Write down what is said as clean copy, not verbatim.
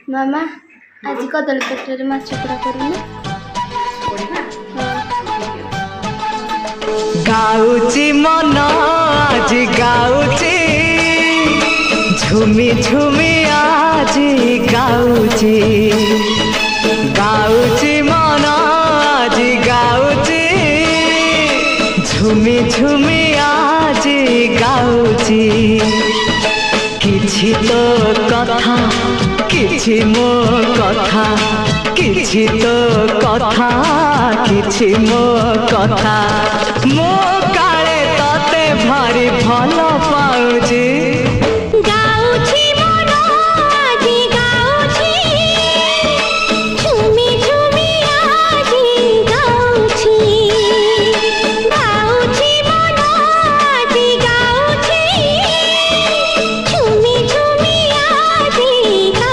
मामा आज कदली पत्र माछ पड़ा करूँ गाउची मन आज गाउची झुमी झुमी आज गाउची गाउची मन आज गाउची झुमी झुमी आज गाउची किछि तो कथा किछि मो कथा किछि तो कथा किछि मो कथा मो काले तते भारी भल पा